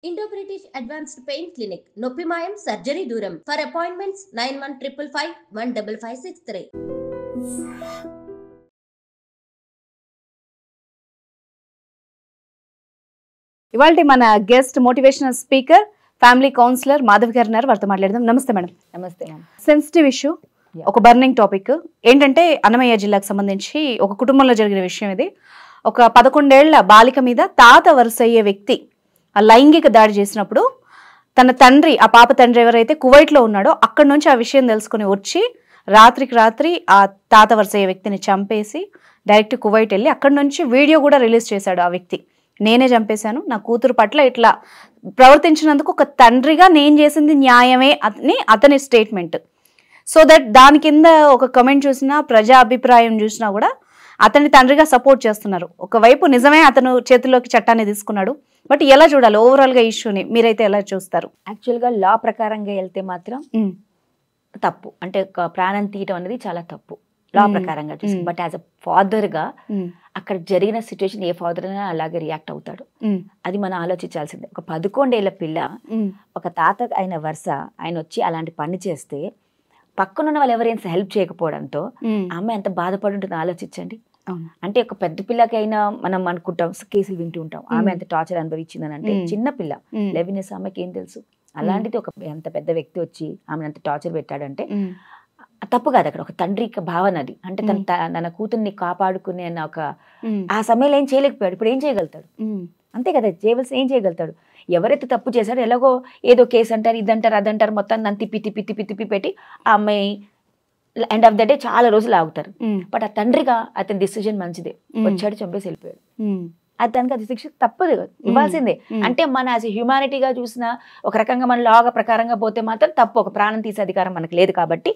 Indo-British Advanced Pain Clinic. నొప్పి మాయం surgery దూరం. For appointments 9155515563. ఇవాళ మన guest motivational speaker family counsellor Madhavi గారు ఉన్నారు. వారితో మాట్లాడదాం. నమస్తే మేడం. నమస్తే. సెన్సిటివ్ ఇష్యూ, ఒక బర్నింగ్ టాపిక్ ఏంటంటే అన్నమయ్య జిల్లాకు సంబంధించి ఒక కుటుంబంలో జరిగిన విషయం ఇది. ఒక 11 ఏళ్ల బాలిక మీద తాత వరుసయ్యే వ్యక్తి లైంగిక దాడి చేసినప్పుడు తన తండ్రి, ఆ పాప తండ్రి ఎవరైతే కువైట్లో ఉన్నాడో అక్కడి నుంచి ఆ విషయం తెలుసుకుని వచ్చి రాత్రికి రాత్రి ఆ తాత వరుసయ్యే వ్యక్తిని చంపేసి డైరెక్ట్ కువైట్ వెళ్ళి అక్కడి నుంచి వీడియో కూడా రిలీజ్ చేశాడు. ఆ వ్యక్తి నేనే చంపేశాను, నా కూతురు పట్ల ఇట్లా ప్రవర్తించినందుకు ఒక తండ్రిగా నేను చేసింది న్యాయమే అని అతని స్టేట్మెంట్. సో దట్ దాని కింద ఒక కమెంట్ చూసినా, ప్రజా అభిప్రాయం చూసినా కూడా అతని తండ్రిగా సపోర్ట్ చేస్తున్నారు. ఒకవైపు నిజమే అతను చేతిలోకి చట్టాన్ని తీసుకున్నాడు, బట్ ఎలా చూడాలి ఓవరాల్గా ఇష్యూని మీరైతే ఎలా చూస్తారు? యాక్చువల్గా లా ప్రకారంగా వెళ్తే మాత్రం తప్పు, అంటే ప్రాణం తీయటం అనేది చాలా తప్పు లా ప్రకారంగా చూసి. బట్ యాజ్ అ ఫాదర్గా అక్కడ జరిగిన సిచ్యువేషన్ ఏ ఫాదర్ అయినా అలాగే రియాక్ట్ అవుతాడు. అది మనం ఆలోచించాల్సిందే. ఒక 11 ఏళ్ల పిల్ల, ఒక తాత అయిన వరుస ఆయన వచ్చి అలాంటి పని చేస్తే పక్కనున్న వాళ్ళు ఎవరైనా హెల్ప్ చేయకపోవడంతో అమ్మాయి ఎంత బాధపడి ఉంటుంది ఆలోచించండి. అంటే ఒక పెద్ద పిల్లకి అయినా మనం అనుకుంటాం, కేసులు వింటూ ఉంటాం, ఆమె ఎంత టార్చర్ అనుభవించిందని. అంటే చిన్న పిల్ల 11 years ఆమెకి ఏం తెలుసు? అలాంటిది ఒక ఎంత పెద్ద వ్యక్తి వచ్చి ఆమెను ఎంత టార్చర్ పెట్టాడంటే తప్పు కాదు. అక్కడ ఒక తండ్రి భావన అది. అంటే తన కూతుర్ని కాపాడుకునే ఒక ఆ సమయంలో ఏం చేయలేకపోయాడు. ఇప్పుడు ఏం చేయగలుగుతాడు? అంతే కదా, చేయవలసిన ఏం చేయగలుగుతాడు? ఎవరైతే తప్పు చేశారో ఎలాగో ఏదో కేసు అంటారు, ఇదంటారు, అదంటారు, మొత్తం నన్ను తిప్పి పెట్టి ఆ అమ్మాయి ఎండ్ ఆఫ్ ద డే చాలా రోజులు ఆగుతారు. బట్ ఆ తండ్రిగా అతని డిసిజన్ మంచిదే. వచ్చాడు, చంపేసి వెళ్ళిపోయాడు. అతనికి అది శిక్ష తప్పదు, ఇవ్వాల్సిందే. అంటే మన యాజ్ హ్యూమానిటీగా చూసిన ఒక రకంగా మన లాగా ప్రకారంగా పోతే మాత్రం తప్పు. ఒక ప్రాణం తీసే అధికారం మనకు లేదు కాబట్టి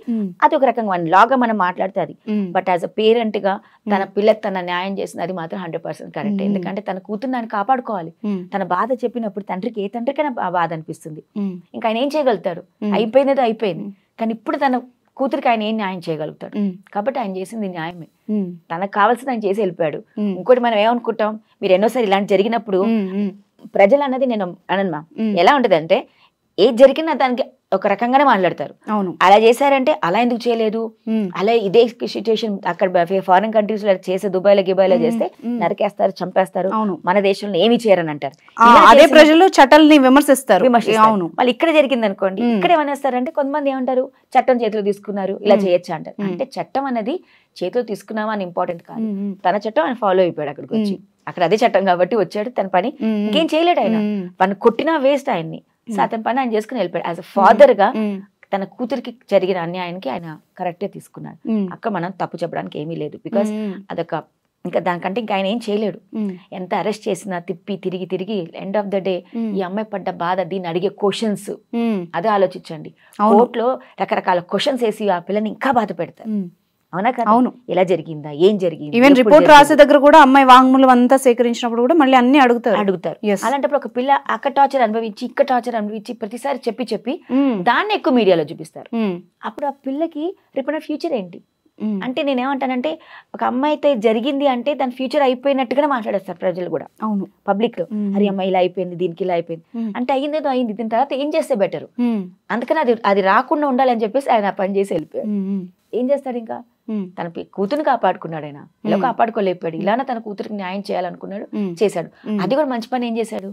అది ఒక రకంగా మన లాగా మనం మాట్లాడితే అది. బట్ యాజ్ అ పేరెంట్ గా తన పిల్లకి తన న్యాయం చేసిన అది మాత్రం 100% కరెక్ట్. ఎందుకంటే తన కూతురు దాన్ని కాపాడుకోవాలి. తన బాధ చెప్పినప్పుడు తండ్రికి, ఏ తండ్రికైనా బాధ అనిపిస్తుంది. ఇంకా ఆయన ఏం చేయగలుగుతాడు? అయిపోయినది అయిపోయింది. కానీ ఇప్పుడు తన కూతురికి ఆయన ఏం న్యాయం చేయగలుగుతాడు? కాబట్టి ఆయన చేసింది న్యాయమే. తనకు కావాల్సింది ఆయన చేసి వెళ్ళిపోయాడు. ఇంకోటి మనం ఏమనుకుంటాం, మీరు ఎన్నోసారి ఇలాంటి జరిగినప్పుడు ప్రజలు అన్నది నేను అనను మా, ఎలా ఉంటది అంటే ఏది జరిగినా దానికి ఒక రకంగానే మాట్లాడతారు. అలా చేశారంటే అలా ఎందుకు చేయలేదు, అలా ఇదే సిచ్యుయేషన్ అక్కడ ఫారిన్ కంట్రీస్ లో చేసే దుబాయ్లో గిబాయ్లో చేస్తే నరికేస్తారు, చంపేస్తారు, మన దేశంలో ఏమి చేయరని అంటారు. అదే ప్రజలు చట్టాలని విమర్శిస్తారు. వాళ్ళు ఇక్కడ జరిగింది అనుకోండి, ఇక్కడ ఏమనేస్తారంటే కొంతమంది ఏమంటారు, చట్టం చేతిలో తీసుకున్నారు, ఇలా చేయొచ్చా అంటారు. అంటే చట్టం అనేది చేతిలో తీసుకున్నామా అని ఇంపార్టెంట్ కాదు. తన చట్టం ఆయన ఫాలో అయిపోయాడు. అక్కడికి వచ్చి అక్కడ అదే చట్టం కాబట్టి వచ్చాడు, తన పని ఇంకేం చేయలేడు. ఆయన పని కొట్టినా వేస్ట్ ఆయన్ని. సో అతని పని ఆయన చేసుకుని వెళ్ళిపోయాడు. యాజ్ అ ఫాదర్ గా తన కూతురికి జరిగిన అన్యాయానికి ఆయన కరెక్టే తీసుకున్నాడు. అక్కడ మనం తప్పు చెప్పడానికి ఏమీ లేదు. బికాస్ అదొక ఇంకా దానికంటే ఇంకా ఆయన ఏం చేయలేడు. ఎంత అరెస్ట్ చేసినా తిరిగి ఎండ్ ఆఫ్ ద డే ఈ అమ్మాయి పడ్డ బాధ, దీన్ని అడిగే క్వశ్చన్స్ అదే ఆలోచించండి. కోర్టులో రకరకాల క్వశ్చన్స్ వేసి ఆ పిల్లని ఇంకా బాధ పెడతారు. అవునా కదా? అవును. ఎలా జరిగిందా, ఏం జరిగింది, ఈవెన్ రిపోర్ట్ రాసే దగ్గర కూడా అమ్మాయి వాంగ్మూలం అంతా సేకరించినప్పుడు కూడా మళ్ళీ అన్ని అడుగుతారు. అలాంటప్పుడు ఒక పిల్ల అక్కడ టార్చర్ అనుభవించి ఇక్కడ టార్చర్ అనుభవించి ప్రతిసారి చెప్పి దాన్ని ఎక్కువ మీడియాలో చూపిస్తారు. అప్పుడు ఆ పిల్లకి రేపు ఫ్యూచర్ ఏంటి అంటే, నేనేమంటానంటే ఒక అమ్మాయి అయితే జరిగింది అంటే దాని ఫ్యూచర్ అయిపోయినట్టుగానే మాట్లాడేస్తారు ప్రజలు కూడా. అవును, పబ్లిక్ లో అరే అమ్మాయి ఇలా అయిపోయింది, దీనికి ఇలా అయిపోయింది అంటే అయ్యిందేదో అయింది, దీని తర్వాత ఏం చేస్తే బెటర్. అందుకని అది రాకుండా ఉండాలని చెప్పేసి ఆయన పని చేసి వెళ్ళిపోయాడు. ఏం చేస్తాడు? ఇంకా తన కూతురుని కాపాడుకున్నాడు. ఆయన ఇలా కాపాడుకోలేకపోయాడు. ఇలానే తన కూతురికి న్యాయం చేయాలనుకున్నాడు, చేశాడు. అది కూడా మంచి పని. ఏం చేశాడు?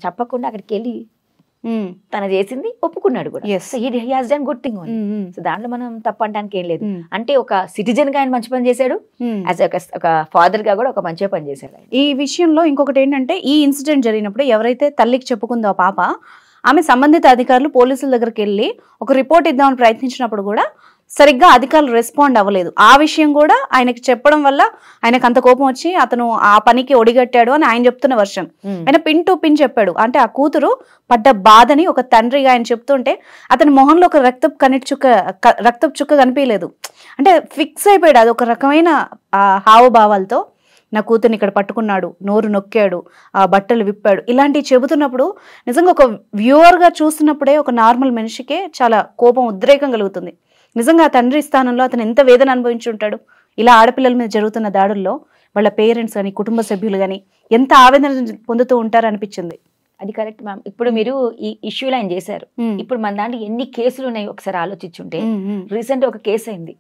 చెప్పకుండా అక్కడికి వెళ్ళి తన చేసింది ఒప్పుకున్నాడు కూడా. So he has done good thing. So దాంట్లో మనం తప్పడానికి ఏం లేదు. అంటే ఒక సిటిజన్ గా ఆయన మంచి పని చేశాడు, యాజ్ ఒక ఫాదర్ గా కూడా ఒక మంచి పని చేశాడు. ఈ విషయంలో ఇంకొకటి ఏంటంటే, ఈ ఇన్సిడెంట్ జరిగినప్పుడు ఎవరైతే తల్లికి చెప్పుకుందో ఆ పాప, ఆమె సంబంధిత అధికారులు పోలీసుల దగ్గరికి వెళ్ళి ఒక రిపోర్ట్ ఇద్దామని ప్రయత్నించినప్పుడు కూడా సరిగ్గా అధికారులు రెస్పాండ్ అవ్వలేదు. ఆ విషయం కూడా ఆయనకి చెప్పడం వల్ల ఆయనకు అంత కోపం వచ్చి అతను ఆ పనికి ఒడిగట్టాడు అని ఆయన చెప్తున్న వర్షన్. ఆయన పిన్ టు పిన్ చెప్పాడు. అంటే ఆ కూతురు పడ్డ బాధని ఒక తండ్రిగా ఆయన చెప్తుంటే అతని మొహంలో ఒక రక్తపు చుక్క కనిపించలేదు. అంటే ఫిక్స్ అయిపోయాడు. అది ఒక రకమైన హావభావాలతో నా కూతుర్ని ఇక్కడ పట్టుకున్నాడు, నోరు నొక్కాడు, ఆ బట్టలు విప్పాడు, ఇలాంటివి చెబుతున్నప్పుడు నిజంగా ఒక వ్యూవర్గా చూస్తున్నప్పుడే ఒక నార్మల్ మనిషికే చాలా కోపం, ఉద్రేకం కలుగుతుంది. నిజంగా ఆ తండ్రి స్థానంలో అతను ఎంత వేదన అనుభవించి ఉంటాడు. ఇలా ఆడపిల్లల మీద జరుగుతున్న దాడుల్లో వాళ్ళ పేరెంట్స్ కానీ కుటుంబ సభ్యులు కానీ ఎంత ఆవేదన పొందుతూ ఉంటారు అనిపించింది. అది కరెక్ట్ మ్యామ్. ఇప్పుడు మీరు ఈ ఇష్యూ లైన్ చేశారు. ఇప్పుడు మన దాంట్లో ఎన్ని కేసులు ఉన్నాయి ఒకసారి ఆలోచించుంటే, రీసెంట్ ఒక కేసు అయింది,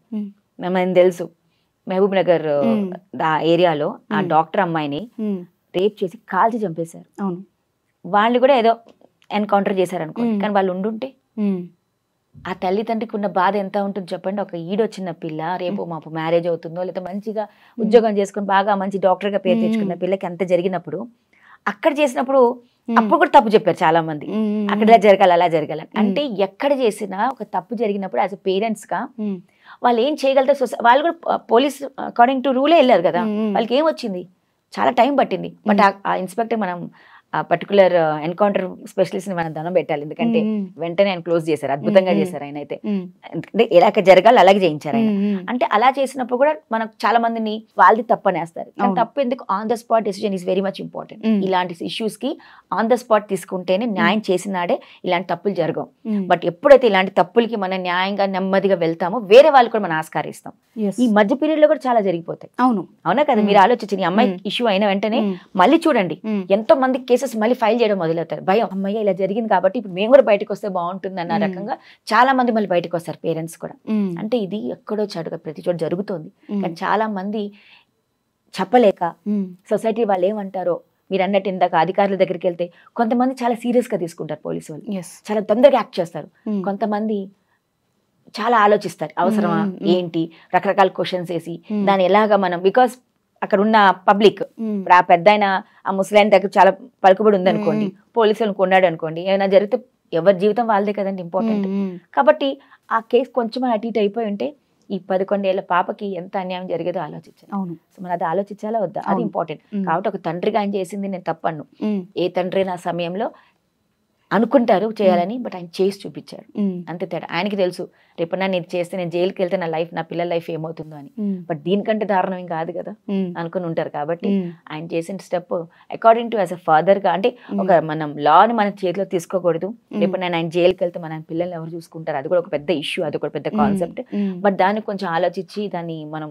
మనకు తెలుసు, మహబూబ్ నగర్ ఆ ఏరియాలో ఆ డాక్టర్ అమ్మాయిని రేప్ చేసి కాల్చి చంపేశారు. అవును, వాళ్ళు కూడా ఏదో ఎన్కౌంటర్ చేశారు అనుకోండి, కానీ వాళ్ళు ఉండుంటే ఆ తల్లిదండ్రికి ఉన్న బాధ ఎంత ఉంటుంది చెప్పండి. ఒక ఈడొచ్చిన పిల్ల రేపు మాపు మ్యారేజ్ అవుతుందో లేదా మంచిగా ఉద్యోగం చేసుకుని బాగా మంచి డాక్టర్గా పేరు తెచ్చుకున్న పిల్లకి ఎంత జరిగినప్పుడు, అక్కడ చేసినప్పుడు అప్పుడు కూడా తప్పు చెప్పారు చాలా మంది, అక్కడ ఇలా జరగాలి అలా జరగాలని. అంటే ఎక్కడ చేసినా ఒక తప్పు జరిగినప్పుడు యాజ్ అ పేరెంట్స్ గా వాళ్ళు ఏం చేయగలుగుతారు? వాళ్ళు కూడా పోలీస్ అకార్డింగ్ టు రూలే వెళ్ళారు కదా, వాళ్ళకి ఏం వచ్చింది? చాలా టైం పట్టింది. బట్ ఆ ఇన్స్పెక్టర్ మనం ఆ పర్టికులర్ ఎన్కౌంటర్ స్పెషలిస్ట్ ని మనం దండం పెట్టాలి, ఎందుకంటే వెంటనే ఆయన క్లోజ్ చేశారు, అద్భుతంగా చేశారు ఆయన అయితే. అంటే ఎలా జరగాలి అలాగే చేయించారు ఆయన. అంటే అలా చేసినప్పుడు కూడా మనకు చాలా మందిని వాళ్ళది తప్పనేస్తారు. కానీ తప్పు ఎందుకు? On the spot decision is very much important. ఇలాంటి ఇష్యూస్ కి ఆన్ ద స్పాట్ తీసుకుంటేనే న్యాయం చేసినాడే ఇలాంటి తప్పులు జరగవు. బట్ ఎప్పుడైతే ఇలాంటి తప్పులకి మనం న్యాయంగా నెమ్మదిగా వెళ్తామో వేరే వాళ్ళు కూడా మనం ఆస్కారిస్తాం. ఈ మధ్య పీరియడ్ లో కూడా చాలా జరిగిపోతాయి. అవునా కదా? మీరు ఆలోచించి ఈ అమ్మాయి ఇష్యూ అయిన వెంటనే మళ్ళీ చూడండి ఎంతో మంది కేసెస్ మళ్ళీ ఫైల్ చేయడం మొదలవుతారు. భయం, అమ్మాయి ఇలా జరిగింది కాబట్టి ఇప్పుడు మేము కూడా బయటకు వస్తే బాగుంటుంది అన్న రకంగా చాలా మంది మళ్ళీ బయటకు వస్తారు, పేరెంట్స్ కూడా. అంటే ఇది ఎక్కడో చాటుగా ప్రతి చోట జరుగుతోంది. కానీ చాలా మంది చెప్పలేక సొసైటీ వాళ్ళు ఏమంటారో, మీరు అన్నట్టు ఇందాక అధికారుల దగ్గరికి వెళ్తే కొంతమంది చాలా సీరియస్ గా తీసుకుంటారు, పోలీసు వాళ్ళు చాలా తొందరగా యాక్ట్ చేస్తారు. కొంతమంది చాలా ఆలోచిస్తారు, అవసరమా ఏంటి, రకరకాల క్వశ్చన్స్ వేసి దాన్ని ఎలాగా మనం, బికాస్ అక్కడ ఉన్న పబ్లిక్, ఆ పెద్ద ఆయన ఆ ముసలాయన దగ్గర చాలా పలుకుబడి ఉందనుకోండి, పోలీసులను కొన్నాడు అనుకోండి, ఏమైనా జరిగితే ఎవరి జీవితం వాళ్ళదే కదండి ఇంపార్టెంట్. కాబట్టి ఆ కేసు కొంచెం అటు ఇటు అయిపోయి ఉంటే ఈ 11 ఏళ్ల పాపకి ఎంత అన్యాయం జరిగేదో ఆలోచించాలి. అవును, సో మనం అది ఆలోచించాలా వద్దా, అది ఇంపార్టెంట్. కాబట్టి ఒక తండ్రిగా ఆయన చేసింది నేను తప్పను. ఏ తండ్రి నా సమయంలో అనుకుంటారు చేయాలని, బట్ ఆయన చేసి చూపించారు, అంతే తేడా. ఆయనకి తెలుసు రేపు నేను ఇది చేస్తే నేను జైలుకి వెళ్తే నా లైఫ్, నా పిల్లల లైఫ్ ఏమవుతుందో అని. బట్ దీనికంటే దారుణం ఏం కాదు కదా అనుకుని ఉంటారు. కాబట్టి ఆయన చేసిన step according to as a father గా, అంటే ఒక మనం లాని మన చేతిలో తీసుకోకూడదు. రేపు ఆయన జైలుకి వెళ్తే మన పిల్లల్ని ఎవరు చూసుకుంటారు, అది కూడా ఒక పెద్ద ఇష్యూ, అది ఒక పెద్ద కాన్సెప్ట్. బట్ దాన్ని కొంచెం ఆలోచించి దాన్ని మనం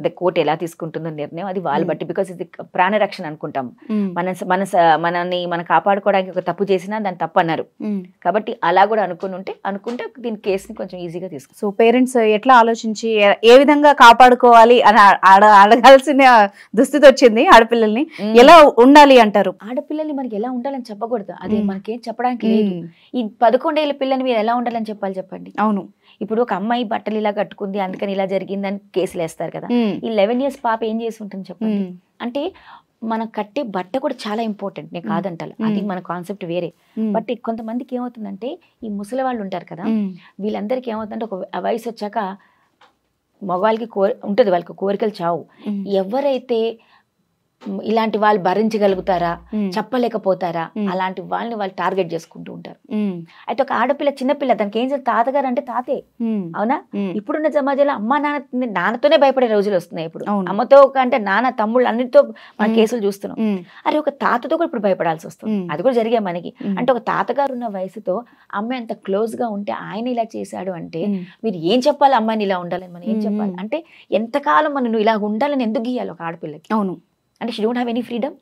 అదే కోర్టు ఎలా తీసుకుంటుందో నిర్ణయం అది వాళ్ళు బట్టి. బికాస్ ఇది ప్రాణరక్షణ అనుకుంటాం, మనని మనం కాపాడుకోవడానికి ఒక తప్పు చేసినా దాన్ని తప్పు అన్నారు. కాబట్టి అలా కూడా అనుకుంటే దీని కేసుని కొంచెం ఈజీగా తీసుకుంటాం. సో పేరెంట్స్ ఎట్లా ఆలోచించి ఏ విధంగా కాపాడుకోవాలి అని అడగాల్సిన దుస్థితి వచ్చింది ఆడపిల్లల్ని. ఎలా ఉండాలి అంటారు? ఆడపిల్లల్ని మనకి ఎలా ఉండాలని చెప్పకూడదు, అది మనకేం చెప్పడానికి లేదు. ఈ 11 ఏళ్ల పిల్లని మీరు ఎలా ఉండాలని చెప్పండి. అవును, ఇప్పుడు ఒక అమ్మాయి బట్టలు ఇలా కట్టుకుంది అందుకని ఇలా జరిగిందని కేసులు వేస్తారు కదా. ఈ 11 years పాప ఏం చేసి ఉంటుంది చెప్పండి. అంటే మనం కట్టే బట్ట కూడా చాలా ఇంపార్టెంట్, నేను కాదంటాను, అది మన కాన్సెప్ట్ వేరే. బట్ కొంతమందికి ఏమవుతుందంటే ఈ ముసలి వాళ్ళు ఉంటారు కదా, వీళ్ళందరికీ ఏమవుతుందంటే ఒక వయసు వచ్చాక మగవాళ్ళకి ఉంటుంది, వాళ్ళకి కోరికలు చావు. ఎవరైతే ఇలాంటి వాళ్ళు భరించగలుగుతారా, చెప్పలేకపోతారా, అలాంటి వాళ్ళని వాళ్ళు టార్గెట్ చేసుకుంటూ ఉంటారు. అయితే ఒక ఆడపిల్ల చిన్నపిల్ల దానికి ఏం చేయాలి, తాతగారు అంటే తాతే. అవునా? ఇప్పుడున్న సమాజంలో అమ్మ నాన్నతోనే భయపడే రోజులు వస్తున్నాయి. ఇప్పుడు అమ్మతో అంటే నాన్న తమ్ముళ్ళు అన్నిటితో మన కేసులు చూస్తున్నాం. అరే ఒక తాతతో కూడా ఇప్పుడు భయపడాల్సి వస్తుంది, అది కూడా జరిగే మనకి. అంటే ఒక తాతగారు ఉన్న వయసుతో అమ్మాయి అంత క్లోజ్ గా ఉంటే ఆయన ఇలా చేశాడు అంటే మీరు ఏం చెప్పాలి, అమ్మాయిని ఇలా ఉండాలని మనం ఏం చెప్పాలి? అంటే ఎంతకాలం మనం ఇలా ఉండాలని ఎందుకు గీయాలి ఒక ఆడపిల్లకి? అవును, అంటే she don't have any freedom.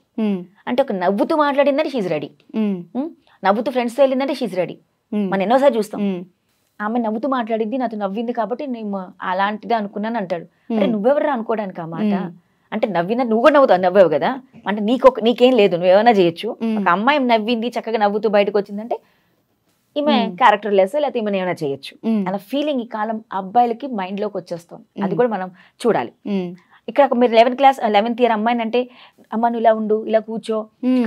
అంటే ఒక నవ్వుతూ మాట్లాడిందంటే షీజ్ రెడీ, నవ్వుతూ ఫ్రెండ్స్తో వెళ్ళిందంటే షీజ్ రెడీ. మనం ఎన్నోసారి చూస్తాం, ఆమె నవ్వుతూ మాట్లాడింది, నాతో నవ్వింది కాబట్టి నేను అలాంటిదే అనుకున్నాను అంటాడు. అంటే నువ్వెవరు అనుకోవడానికి ఆ మాట? అంటే నవ్వినా నువ్వు కూడా నవ్వావు కదా, అంటే నీకేం లేదు, నువ్వేమైనా చేయొచ్చు. ఒక అమ్మాయి నవ్వింది, చక్కగా నవ్వుతూ బయటకు వచ్చిందంటే ఈమె క్యారెక్టర్ లెస్, లేకపోతే ఈమె ఏమైనా చేయొచ్చు అన్న ఫీలింగ్ ఈ కాలం అబ్బాయిలకి మైండ్ లోకి వచ్చేస్తాం. అది కూడా మనం చూడాలి. ఇక్కడ మీరు 11th year అమ్మాయిని అంటే అమ్మ నువ్వు ఇలా ఉండు, ఇలా కూర్చో,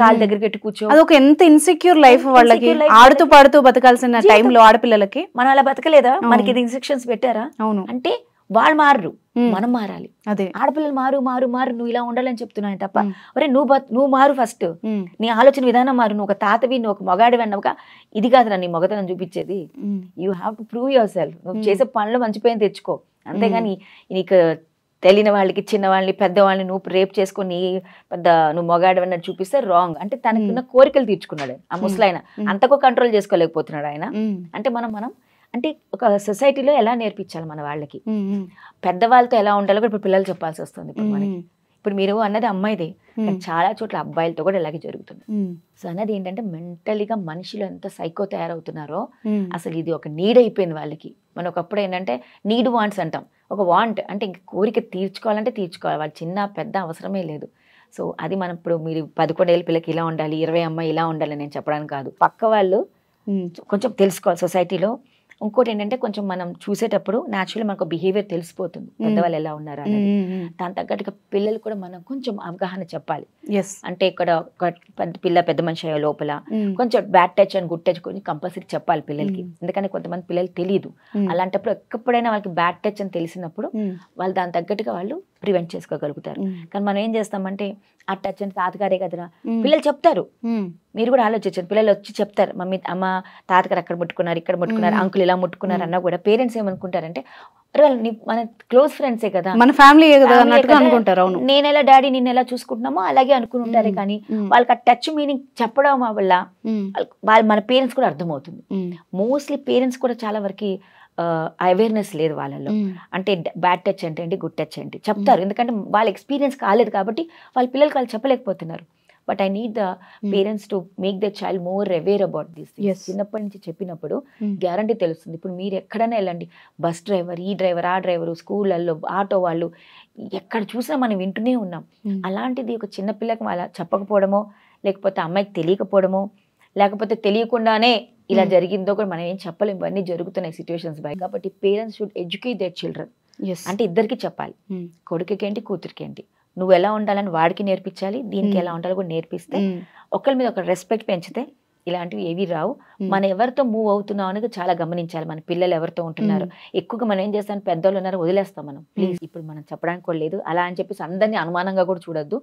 కాలు దగ్గరికి పెట్టి కూర్చో. అదొక ఎంత ఇన్సెక్యూర్ లైఫ్ వాళ్ళకి, ఆడుతూ పాడుతూ బతకాల్సిన టైంలో ఆడపిల్లలకి. మనం అలా బతకలేదా? మనకి ఇది ఇన్స్ట్రక్షన్స్ పెట్టారా? అవును. అంటే వాళ్ళు మారు, మనం మారాలి. అదే ఆడపిల్లలు మారు నువ్వు ఇలా ఉండాలని చెప్తున్నాను తప్ప ఒరే నువ్వు మారు, ఫస్ట్ నీ ఆలోచన విధానం మారు. నువ్వు ఒక తాతవి, నువ్వు ఒక మొగాడివి అన్న ఒక ఇది కాదురా నీ మొగతనం చూపించేది. You have to prove your self. నువ్వు చేసే పనులు మంచి పైన తెచ్చుకో, అంతేగాని నీకు తెలియని వాళ్ళకి, చిన్న వాళ్ళని, పెద్దవాళ్ళని నువ్వు రేప్ చేసుకుని నువ్వు మొగాడు అన్నట్టు చూపిస్తే రాంగ్. అంటే తనకున్న కోరికలు తీర్చుకున్నాడు ఆ ముసలాయన, అంతకు కంట్రోల్ చేసుకోలేకపోతున్నాడు ఆయన. అంటే మనం అంటే ఒక సొసైటీలో ఎలా నేర్పించాలి మన వాళ్ళకి, పెద్దవాళ్ళతో ఎలా ఉండాలో ఇప్పుడు పిల్లలు చెప్పాల్సి వస్తుంది. ఇప్పుడు మనకి ఇప్పుడు మీరు అన్నది అమ్మాయిదే, కానీ చాలా చోట్ల అబ్బాయిలతో కూడా ఇలాగే జరుగుతుంది. సో అన్నది ఏంటంటే మెంటలీగా మనుషులు ఎంత సైకో తయారవుతున్నారో, అసలు ఇది ఒక నీడ్ అయిపోయింది వాళ్ళకి. మనం ఒకప్పుడు ఏంటంటే నీడ్ వాంట్స్ అంటాం, ఒక వాంట్ అంటే ఇంక కోరిక తీర్చుకోవాలంటే తీర్చుకోవాలి, వాళ్ళు చిన్న పెద్ద అవసరమే లేదు. సో అది మనం ఇప్పుడు మీరు 11 ఏళ్ళ పిల్లకి ఇలా ఉండాలి, 20 అమ్మాయి ఇలా ఉండాలి నేను చెప్పడానికి కాదు, పక్క వాళ్ళు కొంచెం తెలుసుకోవాలి సొసైటీలో. ఇంకోటి ఏంటంటే కొంచెం మనం చూసేటప్పుడు న్యాచురల్ మనకు బిహేవియర్ తెలిసిపోతుంది పెద్దవాళ్ళు ఎలా ఉన్నారు అనేది. దాని తగ్గట్టుగా పిల్లలు కూడా మనం కొంచెం అవగాహన చెప్పాలి. అంటే ఇక్కడ ఒక పెద్ద మనిషి అయ్యే లోపల కొంచెం bad touch and good touch కొంచెం కంపల్సరీ చెప్పాలి పిల్లలకి. ఎందుకంటే కొంతమంది పిల్లలు తెలియదు, అలాంటప్పుడు ఎప్పుడైనా వాళ్ళకి బ్యాడ్ టచ్ అని తెలిసినప్పుడు వాళ్ళు దాని తగ్గట్టుగా వాళ్ళు ప్రివెంట్ చేసుకోగలుగుతారు. కానీ మనం ఏం చేస్తామంటే ఆ టచ్ అంటే తాతగారే కదరా, పిల్లలు చెప్తారు. మీరు కూడా ఆలోచించండి, పిల్లలు వచ్చి చెప్తారు మమ్మీ అమ్మ తాతగారు అక్కడ ముట్టుకున్నారు, ఇక్కడ ముట్టుకున్నారు, అంకుల్ ఇలా ముట్టుకున్నారు అన్నా కూడా పేరెంట్స్ ఏమనుకుంటారంటే మన క్లోజ్ ఫ్రెండ్సే కదా, మన ఫ్యామిలీ అనుకుంటారు. నేను ఎలా డాడీ నిన్ను ఎలా చూసుకుంటున్నామో అలాగే అనుకుని ఉంటారే. కానీ వాళ్ళకి ఆ టచ్ మీనింగ్ చెప్పడం వల్ల వాళ్ళు మన పేరెంట్స్ కూడా అర్థమవుతుంది. మోస్ట్లీ పేరెంట్స్ కూడా చాలా వరకు అవేర్నెస్ లేదు వాళ్ళలో. అంటే బ్యాడ్ టచ్ అంటే ఏంటి, గుడ్ టచ్ ఏంటి చెప్తారు, ఎందుకంటే వాళ్ళ ఎక్స్పీరియన్స్ కాలేదు కాబట్టి వాళ్ళ పిల్లలకి వాళ్ళు చెప్పలేకపోతున్నారు. But I need the parents to make the child more aware about this. చిన్నప్పటి నుంచి చెప్పినప్పుడు గ్యారంటీ తెలుస్తుంది. ఇప్పుడు మీరు ఎక్కడైనా వెళ్ళండి, బస్ డ్రైవర్, ఈ డ్రైవర్, ఆ డ్రైవరు, స్కూళ్ళల్లో ఆటో వాళ్ళు, ఎక్కడ చూసినా మనం వింటూనే ఉన్నాం. అలాంటిది ఒక చిన్నపిల్లకి అలా చెప్పకపోవడమో, లేకపోతే అమ్మాయికి తెలియకపోవడమో, లేకపోతే తెలియకుండానే ఇలా జరిగిందో కూడా మనం ఏం చెప్పలేము. ఇవన్నీ జరుగుతున్నాయి సిచ్యువేషన్స్ బై. కాబట్టి parents should educate their children. అంటే ఇద్దరికి చెప్పాలి, కొడుకుకి ఏంటి కూతురికి ఏంటి, నువ్వు ఎలా ఉండాలని వాడికి నేర్పించాలి, దీనికి ఎలా ఉండాలో కూడా నేర్పిస్తే ఒకరి మీద ఒక రెస్పెక్ట్ పెంచితే ఇలాంటివి ఏవి రావు. మనం ఎవరితో మూవ్ అవుతున్నాం అనేది చాలా గమనించాలి. మన పిల్లలు ఎవరితో ఉంటున్నారు, ఎక్కువగా మనం ఏం చేస్తాం, పెద్దోళ్ళు ఉన్నారు వదిలేస్తాం మనం. ప్లీజ్ ఇప్పుడు మనం చెప్పడానికి కూడా లేదు అలా అని చెప్పేసి అందరినీ అనుమానంగా కూడా చూడొద్దు.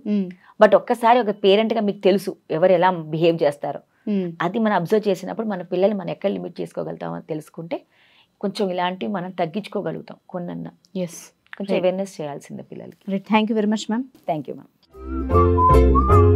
బట్ ఒక్కసారి ఒక పేరెంట్ గా మీకు తెలుసు ఎవరు ఎలా బిహేవ్ చేస్తారో, అది మనం అబ్జర్వ్ చేసినప్పుడు మన పిల్లల్ని మనం ఎక్కడ లిమిట్ చేసుకోగలుగుతామో తెలుసుకుంటే కొంచెం ఇలాంటివి మనం తగ్గించుకోగలుగుతాం. కొన్నన్నా కొంచెం అవేర్నెస్ చేయాల్సిందే పిల్లలకి. Thank you very much ma'am. Thank you ma'am.